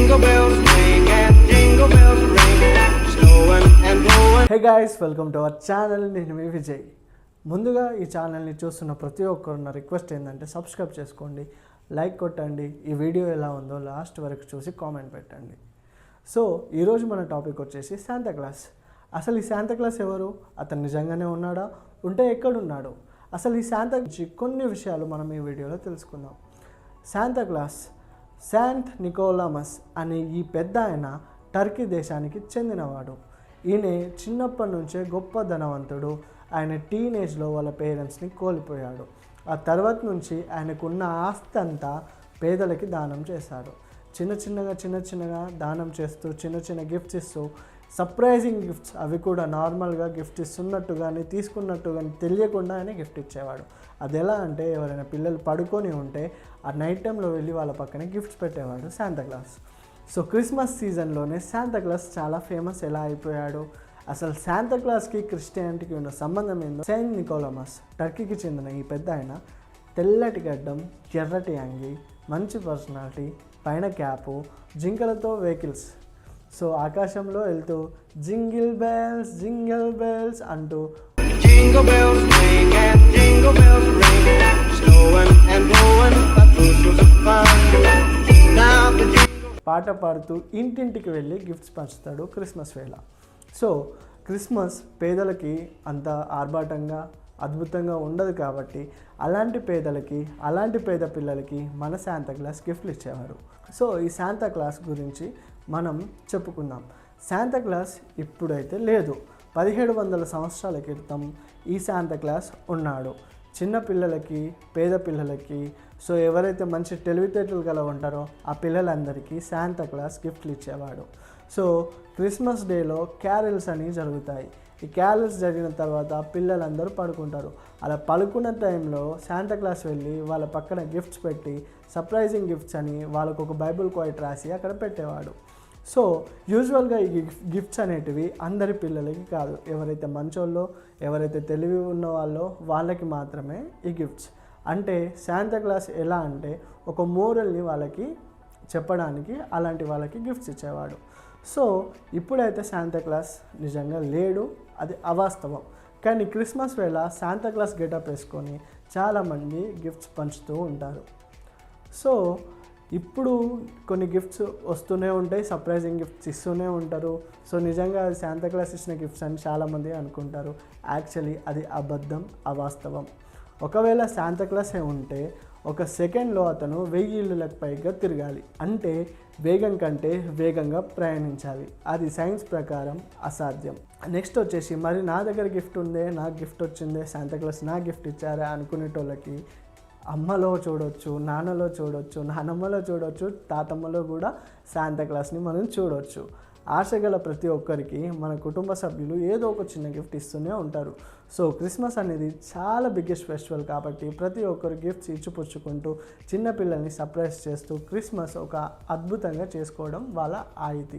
Jingle bells ring and jingle bells ring. Snowing and blowing. Hey guys, welcome to our channel. నేను మీ విజయ్. ముందుగా ఈ ఛానల్ని చూస్తున్న ప్రతి ఒక్కరు నా రిక్వెస్ట్ ఏంటంటే సబ్స్క్రైబ్ చేసుకోండి, లైక్ కొట్టండి, ఈ వీడియో ఎలా ఉందో లాస్ట్ వరకు చూసి కామెంట్ పెట్టండి. సో ఈరోజు మన టాపిక్ వచ్చేసి శాంతాక్లాస్. అసలు ఈ శాంతాక్లాస్ ఎవరు? అతను నిజంగానే ఉన్నాడా? ఉంటే ఎక్కడున్నాడు? అసలు ఈ శాంతా గురించి కొన్ని విషయాలు మనం ఈ వీడియోలో తెలుసుకుందాం. శాంతాక్లాస్ శాంట్ నికోలమస్ అనే ఈ పెద్ద ఆయన టర్కీ దేశానికి చెందినవాడు. ఈయన చిన్నప్పటి నుంచే గొప్ప ధనవంతుడు. ఆయన టీనేజ్లో వాళ్ళ పేరెంట్స్ని కోల్పోయాడు. ఆ తర్వాత నుంచి ఆయనకున్న ఆస్తి అంతా పేదలకి దానం చేశాడు. చిన్న చిన్నగా దానం చేస్తూ చిన్న చిన్న గిఫ్ట్స్ ఇస్తూ, సర్ప్రైజింగ్ గిఫ్ట్స్, అవి కూడా నార్మల్గా గిఫ్ట్ ఇస్తున్నట్టు కానీ తీసుకున్నట్టు కానీ తెలియకుండా ఆయన గిఫ్ట్ ఇచ్చేవాడు. అది ఎలా అంటే, ఎవరైనా పిల్లలు పడుకొని ఉంటే ఆ నైట్ టైంలో వెళ్ళి వాళ్ళ పక్కనే గిఫ్ట్స్ పెట్టేవాడు శాంతాక్లాస్. సో క్రిస్మస్ సీజన్లోనే శాంతాక్లాస్ చాలా ఫేమస్ ఎలా అయిపోయాడు? అసలు శాంతాక్లాస్కి క్రిస్టియానిటీకి ఉన్న సంబంధం ఏందో. సెయింట్ నికోలమస్ టర్కీకి చెందిన ఈ పెద్ద ఆయన తెల్లటి గడ్డం, ఎర్రటి అంగి, మంచి పర్సనాలిటీ, పైన క్యాపు, జింకలతో వెహికల్స్. సో ఆకాశంలో వెళ్తూ జింగిల్ బెల్స్ అంటూ Jingle bells ring and jingle bells ring. Snowing and blowing. But bushels of fun. Now the jingle. పాట పాడుతూ ఇంటింటికి వెళ్ళి గిఫ్ట్స్ పంచుతాడు క్రిస్మస్ వేళ. సో క్రిస్మస్ పేదలకి అంత ఆర్భాటంగా అద్భుతంగా ఉండదు కాబట్టి అలాంటి పేదలకి, అలాంటి పేద పిల్లలకి మన శాంతాక్లాస్ గిఫ్ట్లు ఇచ్చేవారు. సో ఈ శాంతాక్లాస్ గురించి మనం చెప్పుకుందాం. శాంతాక్లాస్ ఇప్పుడైతే లేదు. 1700 సంవత్సరాల క్రితం ఈ శాంతాక్లాస్ ఉన్నాడు. చిన్న పిల్లలకి, పేద పిల్లలకి, సో ఎవరైతే మంచి తెలివితేటలు గల ఉంటారో ఆ పిల్లలందరికీ శాంతాక్లాస్ గిఫ్ట్లు ఇచ్చేవాడు. సో క్రిస్మస్ డేలో క్యారల్స్ అని జరుగుతాయి. ఈ క్యారల్స్ జరిగిన తర్వాత పిల్లలందరూ పడుకుంటారు. అలా పడుకున్న టైంలో శాంతాక్లాస్ వెళ్ళి వాళ్ళ పక్కన గిఫ్ట్స్ పెట్టి, సర్ప్రైజింగ్ గిఫ్ట్స్ అని వాళ్ళకు ఒక బైబిల్ క్వైట్ రాసి అక్కడ పెట్టేవాడు. సో యూజువల్గా ఈ గిఫ్ట్స్ అనేటివి అందరి పిల్లలకి కాదు, ఎవరైతే మంచోళ్ళో, ఎవరైతే తెలివి ఉన్న వాళ్ళో వాళ్ళకి మాత్రమే ఈ గిఫ్ట్స్. అంటే శాంతాక్లాస్ ఎలా అంటే ఒక మోరల్ని వాళ్ళకి చెప్పడానికి అలాంటి వాళ్ళకి గిఫ్ట్స్ ఇచ్చేవాడు. సో ఇప్పుడైతే శాంతాక్లాస్ నిజంగా లేడు, అది అవాస్తవం. కానీ క్రిస్మస్ వేళ శాంతాక్లాస్ గెటప్ వేసుకొని చాలామంది గిఫ్ట్స్ పంచుతూ ఉంటారు. సో ఇప్పుడు కొన్ని గిఫ్ట్స్ వస్తూనే ఉంటాయి, సర్ప్రైజింగ్ గిఫ్ట్స్ ఇస్తూనే ఉంటారు. సో నిజంగా అది శాంతాక్లాస్ ఇచ్చిన గిఫ్ట్స్ అని చాలామంది అనుకుంటారు. యాక్చువల్లీ అది అబద్ధం, అవాస్తవం. ఒకవేళ శాంతాక్లాస్ ఉంటే ఒక సెకండ్లో అతను 1000 ఇళ్ళకు పైగా తిరగాలి. అంటే వేగం కంటే వేగంగా ప్రయాణించాలి. అది సైన్స్ ప్రకారం అసాధ్యం. నెక్స్ట్ వచ్చేసి, మరి నా దగ్గర గిఫ్ట్ ఉందే, నాకు గిఫ్ట్ వచ్చిందే, శాంతాక్లాస్ నా గిఫ్ట్ ఇచ్చారా అనుకునేటోళ్ళకి అమ్మలో చూడొచ్చు, నాన్నలో చూడొచ్చు, నానమ్మలో చూడొచ్చు, తాతమ్మలో కూడా శాంతాక్లాస్ని మనం చూడొచ్చు. ఆశ గల ప్రతి ఒక్కరికి మన కుటుంబ సభ్యులు ఏదో ఒక చిన్న గిఫ్ట్ ఇస్తూనే ఉంటారు. సో క్రిస్మస్ అనేది చాలా బిగ్గెస్ట్ ఫెస్టివల్ కాబట్టి ప్రతి ఒక్కరు గిఫ్ట్స్ ఇచ్చిపుచ్చుకుంటూ చిన్నపిల్లల్ని సర్ప్రైజ్ చేస్తూ క్రిస్మస్ ఒక అద్భుతంగా చేసుకోవడం వాళ్ళ ఆయితీ.